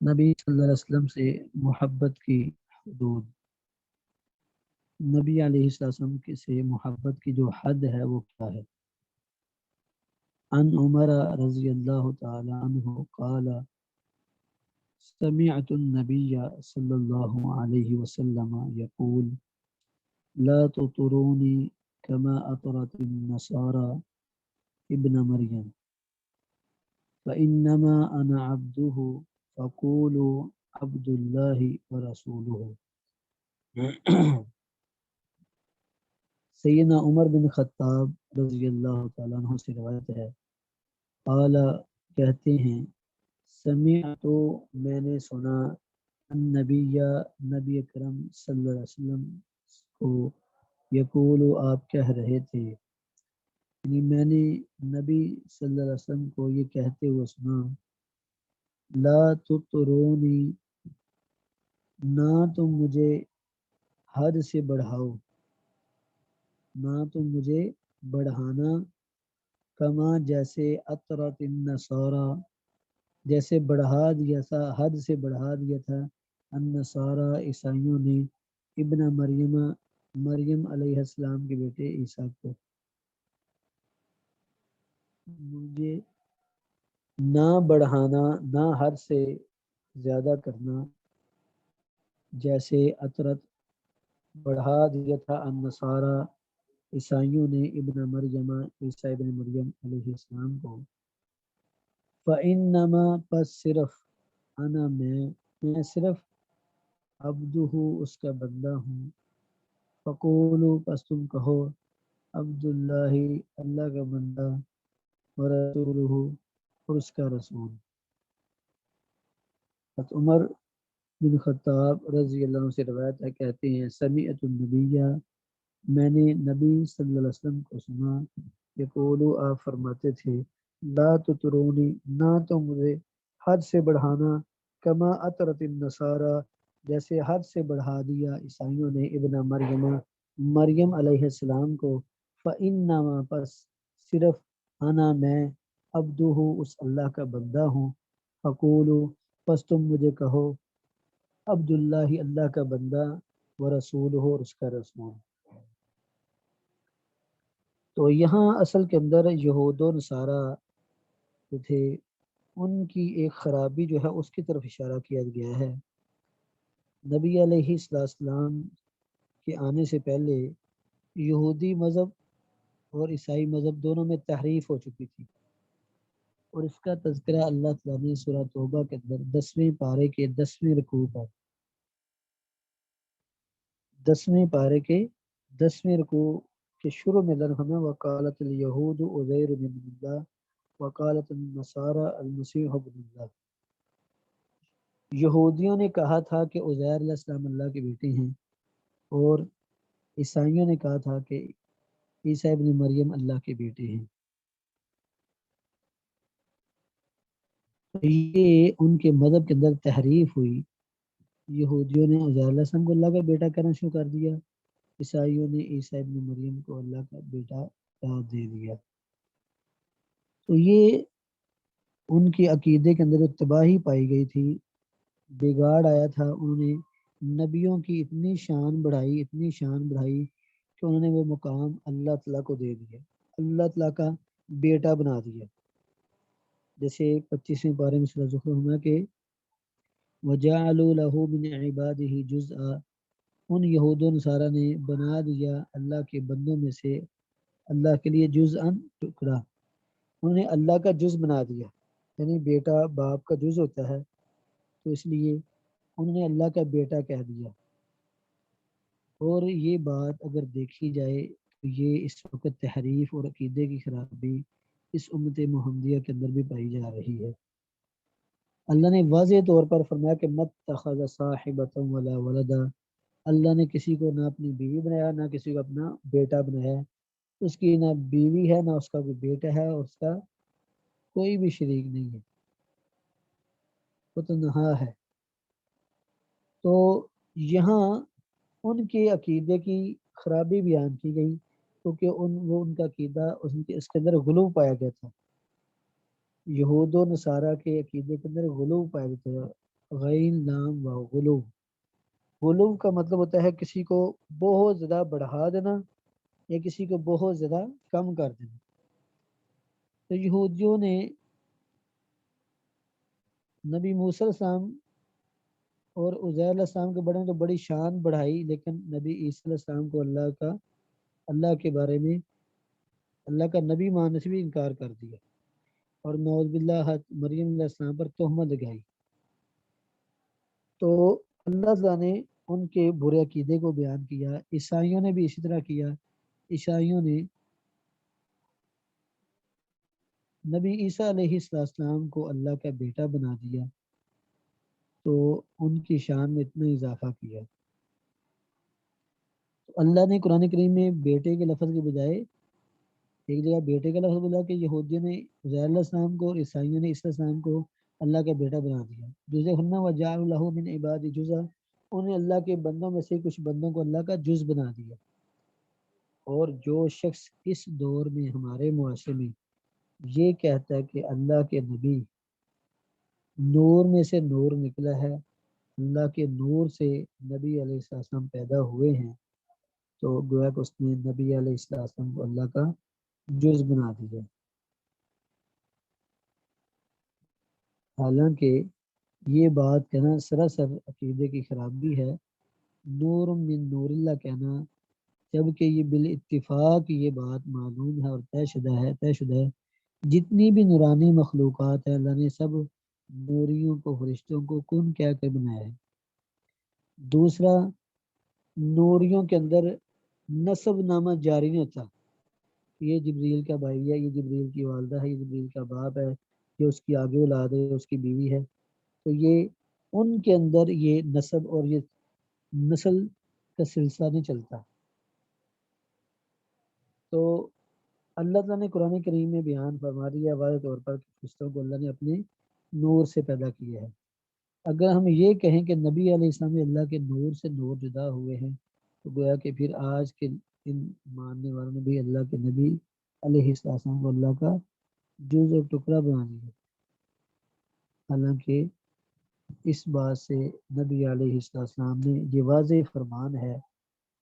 نبی صلی اللہ علیہ وسلم سے محبت کی حدود۔ نبی علیہ السلام سے محبت کی جو حد ہے وہ کیا ہے؟ عن عمر رضی اللہ تعالی عنہ قال سمعت النبی صلی اللہ علیہ وسلم یقول لا تطرونی كما أطرت النصارى ابن مريم فإنما أنا عبده فقولوا عبد الله ورسوله۔ سیدنا عمر بن خطاب رضی اللہ تعالیٰ عنہ سے روایت ہے، قال کہتے ہیں، سمعت میں نے سنا، النبی نبی اکرم صلی اللہ علیہ وسلم کو یقول آپ کہہ رہے تھے، یعنی میں نے نبی صلی اللہ علیہ وسلم کو یہ کہتے ہوئے سنا، لا تطرونی نہ تم مجھے حد سے بڑھاؤ، نہ تم مجھے بڑھانا، کما جیسے اطرت النصارى جیسے بڑھا دیا تھا، حد سے بڑھا دیا تھا، النصارى عیسائیوں نے، ابن مریم مریم علیہ السلام کے بیٹے عیسیٰ کو۔ مجھے نہ بڑھانا، نہ حد سے زیادہ کرنا، جیسے اطرت بڑھا دیا تھا النصارى عیسائیوں نے، ابن مریم عیسیٰ ابن مریم علیہ السلام کو۔ فَإِنَّمَا پس صرف انا میں صرف عبدہ اس کا بندہ ہوں، فقولو پس تم کہو، عبداللہ اللہ کا بندہ، ورسولہ اور اس کا رسول۔ حضرت عمر بن خطاب رضی اللہ عنہ سے روایت ہے، کہتے ہیں، سمعت النبی میں نے نبی صلی اللہ علیہ وسلم کو سنا، یقولو آپ فرماتے تھے، لا تطرونی نہ تو مجھے حد سے بڑھانا، کما اطرت النصارى جیسے حد سے بڑھا دیا عیسائیوں نے، ابن مریم مریم علیہ السلام کو، فإنما پس صرف انا میں، عبدہ اس اللہ کا بندہ ہوں، فقولو پس تم مجھے کہو، عبداللہ اللہ کا بندہ، ورسولہ اور اس کا رسول۔ تو یہاں اصل کے اندر یہود و نصارہ جو تھے ان کی ایک خرابی جو ہے اس کی طرف اشارہ کیا گیا ہے۔ نبی علیہ السلام کے آنے سے پہلے یہودی مذہب اور عیسائی مذہب دونوں میں تحریف ہو چکی تھی، اور اس کا تذکرہ اللہ تعالیٰ نے سورہ توبہ کے اندر 10ویں پارے کے 10ویں رکوع پر 10ویں پارے کے 10ویں رکوع کے شروع میں لرحمہ وقالت الیہود عزیر بن اللہ وقالت النصارى المسیح ابن اللہ، یہودیوں نے کہا تھا کہ عزیر علیہ السلام اللہ کے بیٹے ہیں، اور عیسائیوں نے کہا تھا کہ عیسیٰ ابن مریم اللہ کے بیٹے ہیں۔ تو یہ ان کے مذہب کے اندر تحریف ہوئی، یہودیوں نے عزیر علیہ السلام کو اللہ کا بیٹا کہنا شروع کر دیا، عیسائیوں نے عیسیٰ ابن مریم کو اللہ کا بیٹا قرار دے دیا۔ تو یہ ان کے عقیدے کے اندر تباہی پائی گئی تھی، بگاڑ آیا تھا، انہوں نے نبیوں کی اتنی شان بڑھائی کہ انہوں نے وہ مقام اللہ تعالیٰ کو دے دیا، اللہ تعالیٰ کا بیٹا بنا دیا۔ جیسے 25ویں پارے میں سورہ زخرف میں کہ وَجَعَلُوا لَهُ مِنْ عِبَادِهِ جُزْءًا، ان یہود و نصارہ نے بنا دیا اللہ کے بندوں میں سے اللہ کے لیے جزءاً ٹکڑا، انہوں نے اللہ کا جز بنا دیا، یعنی بیٹا باپ کا جز ہوتا ہے، تو اس لیے انہوں نے اللہ کا بیٹا کہہ دیا۔ اور یہ بات اگر دیکھی جائے تو یہ اس وقت تحریف اور عقیدے کی خرابی اس امت محمدیہ کے اندر بھی پائی جا رہی ہے۔ اللہ نے واضح طور پر فرمایا کہ مت تخذ صاحبۃ ولا ولدا، اللہ نے کسی کو نہ اپنی بیوی بنایا نہ کسی کو اپنا بیٹا بنایا، اس کی نہ بیوی ہے نہ اس کا کوئی بیٹا ہے، اور اس کا کوئی بھی شریک نہیں ہے، وہ تنہا ہے۔ تو یہاں ان کے عقیدے کی خرابی بیان کی گئی، کیونکہ ان کا عقیدہ اس کے اندر غلو پایا گیا تھا، یہود و نصارہ کے عقیدے کے اندر غلو پایا گیا تھا، غین لام و غلو، غلو کا مطلب ہوتا ہے کسی کو بہت زیادہ بڑھا دینا یا کسی کو بہت زیادہ کم کر دینا۔ تو یہودیوں نے نبی موسیٰ علیہ السلام اور عزیر علیہ السلام کے بڑے میں تو بڑی شان بڑھائی، لیکن نبی عیسیٰ علیہ السلام کو اللہ کے بارے میں اللہ کا نبی ماننے سے بھی انکار کر دیا، اور نعوذ باللہ مریم علیہ السلام پر تہمت لگائی۔ تو اللہ تعالیٰ نے ان کے برے عقیدے کو بیان کیا۔ عیسائیوں نے بھی اسی طرح کیا، عیسائیوں نے نبی عیسیٰ علیہ السلام کو اللہ کا بیٹا بنا دیا، تو ان کی شان میں اتنا اضافہ کیا۔ تو اللہ نے قرآن کریم میں بیٹے کے لفظ کے بجائے ایک جگہ بیٹے کا لفظ بولا کہ یہودیوں نے عزیر علیہ السلام کو اور عیسائیوں نے عیسیٰ علیہ السلام کو اللہ کا بیٹا بنا دیا۔ جزء ہنہ وجعلوا لہ من عباد جزء، انہیں اللہ کے بندوں میں سے کچھ بندوں کو اللہ کا جز بنا دیا۔ اور جو شخص اس دور میں ہمارے معاشرے میں یہ کہتا ہے کہ اللہ کے نبی نور میں سے نور نکلا ہے، اللہ کے نور سے نبی علیہ السلام پیدا ہوئے ہیں، تو گویا کہ اس نے نبی علیہ السلام کو اللہ کا جز بنا دیا۔ حالانکہ یہ بات کہنا سراسر عقیدے کی خرابی ہے۔ نور من نور اللہ کہنا، جبکہ یہ بالاتفاق یہ بات معلوم ہے اور طے شدہ ہے جتنی بھی نورانی مخلوقات ہیں اللہ نے سب نوریوں کو فرشتوں کو کن کہہ کر بنایا ہے۔ دوسرا، نوریوں کے اندر نسب نامہ جاری نہیں ہوتا، یہ جبریل کا بھائی ہے، یہ جبریل کی والدہ ہے، یہ جبریل کا باپ ہے، یہ اس کی آگے اولاد ہے، اس کی بیوی ہے، تو یہ ان کے اندر یہ نسب اور یہ نسل کا سلسلہ نہیں چلتا۔ تو اللہ تعالیٰ نے قرآن کریم میں بیان فرما دیا واضح طور پر کہ فرشتوں کو اللہ نے اپنے نور سے پیدا کیا ہے۔ اگر ہم یہ کہیں کہ نبی علیہ السلام اللہ کے نور سے نور جدا ہوئے ہیں، تو گویا کہ پھر آج کے ان ماننے والوں نے بھی اللہ کے نبی علیہ السلام کو اللہ کا جز اور ٹکڑا بنا دیا۔ حالانکہ اس بات سے نبی علیہ السلام نے یہ واضح فرمان ہے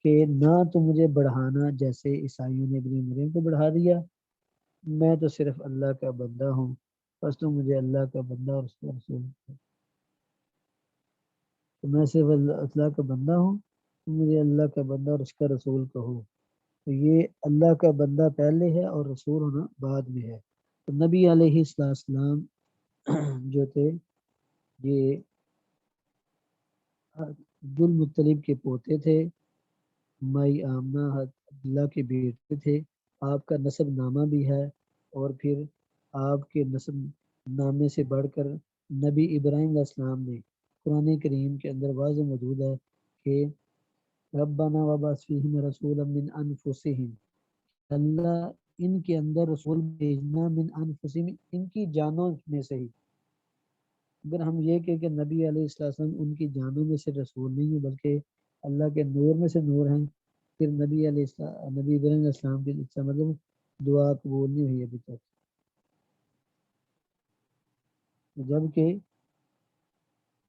کہ نہ تو مجھے بڑھانا جیسے عیسائیوں نے ابن مریم کو بڑھا دیا، میں تو صرف اللہ کا بندہ ہوں، بس تو مجھے اللہ کا بندہ اور اس کا رسول، تو میں صرف اللہ کا بندہ ہوں، مجھے اللہ کا بندہ اور اس کا رسول کہو۔ تو یہ اللہ کا بندہ پہلے ہے اور رسول ہونا بعد میں ہے۔ تو نبی علیہ السلام جو تھے یہ عبد المطلب کے پوتے تھے، مائی آمنہ عبداللہ کے بیٹے تھے، آپ کا نسب نامہ بھی ہے، اور پھر آپ کے نسب نامے سے بڑھ کر نبی ابراہیم علیہ السلام نے قرآن کریم کے اندر واضح موجود ہے کہ ربنا وبعث فیہم رسولا من انفسہم، اللہ ان کے اندر رسول بھیجنا من انفسہم، ان کی جانوں میں سے ہی۔ اگر ہم یہ کہ نبی علیہ السلام ان کی جانوں میں سے رسول نہیں ہیں بلکہ اللہ کے نور میں سے نور ہیں، پھر نبی ابراہیم علیہ السلام کی مطلب دعا قبول نہیں ہوئی ابھی تک۔ جبکہ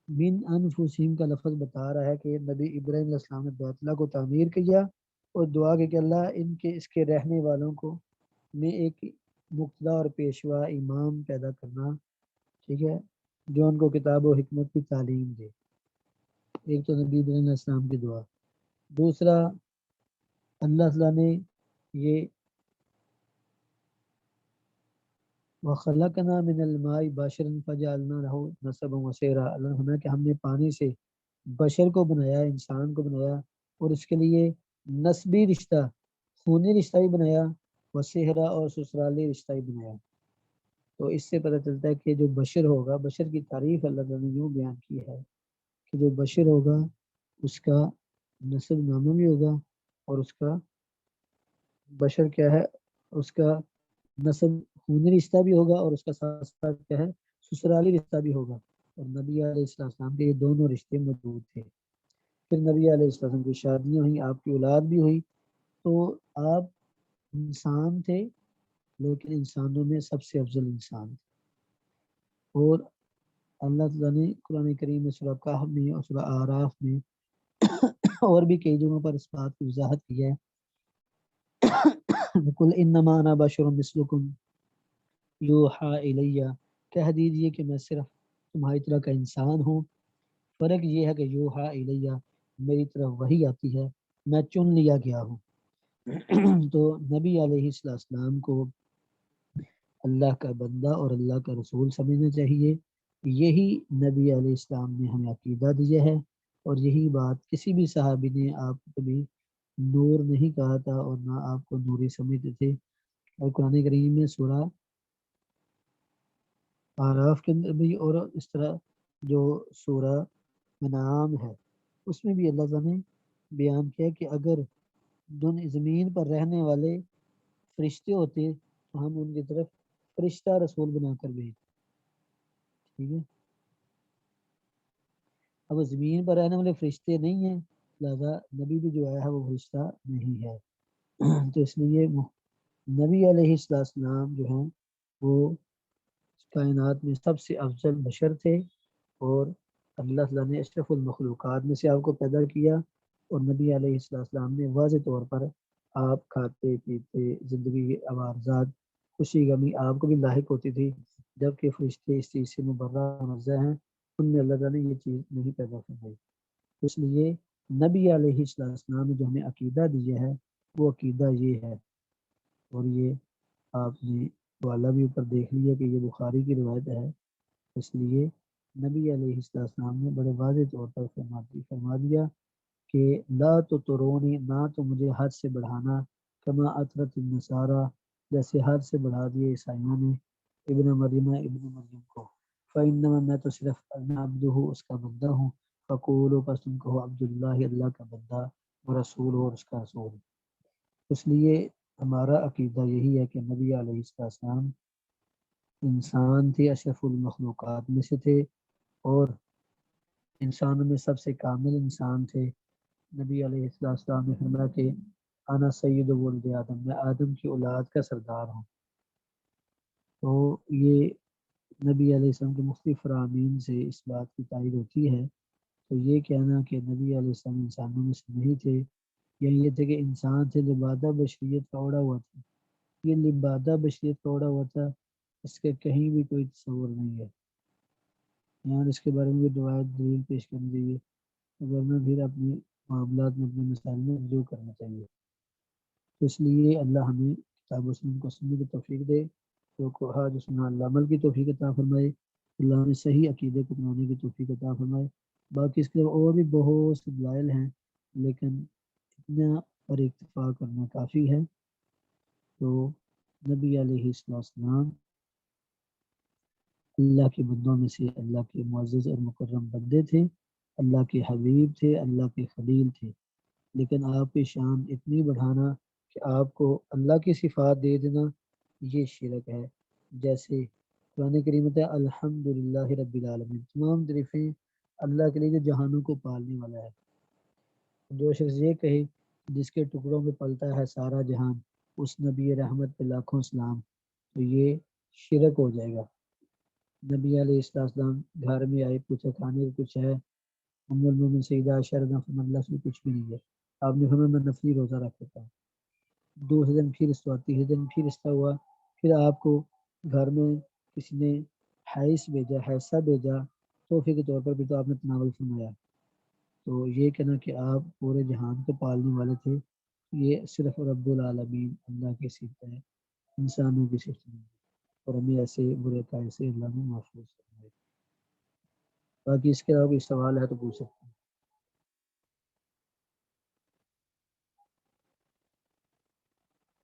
من انفسہم کا لفظ بتا رہا ہے کہ نبی ابراہیم علیہ السلام نے بیت اللہ کو تعمیر کیا اور دعا کی کہ اللہ ان کے اس کے رہنے والوں کو میں ایک مقتدا اور پیشوا امام پیدا کرنا، ٹھیک ہے، جو ان کو کتاب و حکمت کی تعلیم دے۔ ایک تو نبی ابراہیم علیہ السلام کی دعا، دوسرا اللہ تعالیٰ نے یہ وَخَلَقْنَا مِنَ الْمَاءِ بَشَرًا فَجَعَلْنَا لَهُ نَسَبًا وَصِهْرًا، اللہ نے فرمایا کہ ہم نے پانی سے بشر کو بنایا، انسان کو بنایا، اور اس کے لیے نسبی رشتہ، خونی رشتہ بھی بنایا، وصہرا اور سسرالی رشتہ بھی بنایا۔ تو اس سے پتہ چلتا ہے کہ جو بشر ہوگا، بشر کی تعریف اللہ تعالیٰ نے یوں بیان کی ہے کہ جو بشر ہوگا اس کا نسب نامہ بھی ہوگا، اور اس کا بشر کیا ہے، اس کا نسب خونی رشتہ بھی ہوگا، اور اس کا ساتھ ساتھ کیا ہے، سسرالی رشتہ بھی ہوگا۔ اور نبی علیہ السلام کے یہ دونوں رشتے موجود تھے۔ پھر نبی علیہ السلام کی شادیاں ہوئیں، آپ کی اولاد بھی ہوئی، تو آپ انسان تھے لیکن انسانوں میں سب سے افضل انسان تھے، اور اللہ تعالیٰ نے قرآن کریم میں سورہ کہف میں اور سورہ آراف میں اور بھی کئی جگہوں پر اس بات کی وضاحت کی ہے قل انما انا بشر مثلکم یوحا الیہ، کہہ دیجئے کہ میں صرف تمہاری طرح کا انسان ہوں، فرق یہ ہے کہ یوحا الیہ میری طرف وحی آتی ہے، میں چن لیا گیا ہوں تو نبی علیہ السلام کو اللہ کا بندہ اور اللہ کا رسول سمجھنا چاہیے، یہی نبی علیہ السلام نے ہمیں عقیدہ دیا ہے، اور یہی بات کسی بھی صحابی نے آپ کو کبھی نور نہیں کہا تھا اور نہ آپ کو نوری سمجھتے تھے۔ اور قرآن کریم میں سورہ آراف کے اندر بھی اور اس طرح جو سورہ انعام ہے اس میں بھی اللہ تعالیٰ نے بیان کیا کہ اگر زمین پر رہنے والے فرشتے ہوتے تو ہم ان کی طرف فرشتہ رسول بنا کر بھیج، ٹھیک ہے، اب زمین پر رہنے والے فرشتے نہیں ہیں، لہذا نبی بھی جو آیا ہے وہ فرشتہ نہیں ہے تو اس لیے نبی علیہ السلام جو ہیں وہ کائنات میں سب سے افضل بشر تھے، اور اللہ تعالیٰ نے اشرف المخلوقات میں سے آپ کو پیدا کیا، اور نبی علیہ السلام نے واضح طور پر آپ کھاتے پیتے زندگی کے عوارضات خوشی غمی آپ کو بھی لاحق ہوتی تھی، جبکہ فرشتے اس چیز سے مبرہ منزہ ہیں، ان میں اللہ تعالیٰ نے یہ چیز نہیں پیدا فرمائی۔ اس لیے نبی علیہ السلام نے جو ہمیں عقیدہ دیا ہے وہ عقیدہ یہ ہے، اور یہ آپ نے حوالہ بھی اوپر دیکھ لیا کہ یہ بخاری کی روایت ہے، اس لیے نبی علیہ السلام نے بڑے واضح طور پر فرما دیا کہ لا تو ترونی، نہ تو مجھے حد سے بڑھانا، کما اطرت النصارہ، جیسے حد سے بڑھا دیے عیسائیوں نے ابن مریم کو، فإنما میں تو صرف انا عبدہ اس کا بندہ ہوں، فقولوا پس تم کہو عبداللہ اللہ کا بندہ، ورسول اور اس کا رسول۔ اس لیے ہمارا عقیدہ یہی ہے کہ نبی علیہ السلام انسان تھے، اشرف المخلوقات میں سے تھے، اور انسانوں میں سب سے کامل انسان تھے۔ نبی علیہ السلام نے فرمایا کہ انا سید ولد آدم، میں آدم کی اولاد کا سردار ہوں۔ تو یہ نبی علیہ السلام کے مختلف فرامین سے اس بات کی تائید ہوتی ہے۔ تو یہ کہنا کہ نبی علیہ السلام انسانوں میں سے نہیں تھے، یا یہ تھے کہ انسان تھے لبادہ بشریت کا اوڑا ہوا تھا، یہ لبادہ بشریت کا اوڑا ہوا تھا، اس کے کہیں بھی کوئی تصور نہیں ہے، یہاں اس کے بارے میں بھی روایت دلیل پیش کرنی چاہیے، ورنہ پھر اپنے معاملات میں اپنے مسائل میں رجوع کرنا چاہیے۔ تو اس لیے اللہ ہمیں کتاب و سنت کو سننے کی توفیق دے، جو کہا جو سنا اللہ عمل کی توفیق عطا فرمائے، اللہ ہمیں صحیح عقیدے کو اپنانے کی توفیق عطا فرمائے۔ باقی اس کے اور بھی بہت سے دلائل ہیں، لیکن اتنا پر اکتفا کرنا کافی ہے۔ تو نبی علیہ السلام اللہ کے بندوں میں سے اللہ کے معزز اور مکرم بندے تھے، اللہ کے حبیب تھے، اللہ کے خلیل تھے، لیکن آپ کی شان اتنی بڑھانا کہ آپ کو اللہ کی صفات دے دینا یہ شرک ہے۔ جیسے قرآن کریم میں الحمدللہ رب العالمین، تمام تعریفیں اللہ کے لیے جو جہانوں کو پالنے والا ہے۔ جو شخص یہ کہے جس کے ٹکڑوں میں پلتا ہے سارا جہان، اس نبی رحمت پہ لاکھوں سلام، تو یہ شرک ہو جائے گا۔ نبی علیہ السلام گھر میں آئے، پوچھا کھانے کو کچھ ہے، ام المومن سیدہ عائشہ رضی اللہ عنہا، اللہ سے کچھ بھی نہیں ہے، آپ نے فرمایا میں نفلی روزہ رکھ لیتا ہوں۔ دوسرے دن پھر اس طرح، تیسرے دن پھر اس طرح ہوا، پھر آپ کو گھر میں کسی نے حیثہ بھیجا تحفے کے طور پر بھی، تو آپ نے تناول فرمایا۔ تو یہ کہنا کہ آپ پورے جہان کو پالنے والے تھے، یہ صرف رب العالمین اللہ کی صفت ہے، انسانوں کی صفت نہیں، اور ہمیں ایسے برے کام سے اللہ نے محفوظ کرنا ہے۔ باقی اس کے علاوہ کوئی سوال ہے تو پوچھ سکتے ہیں۔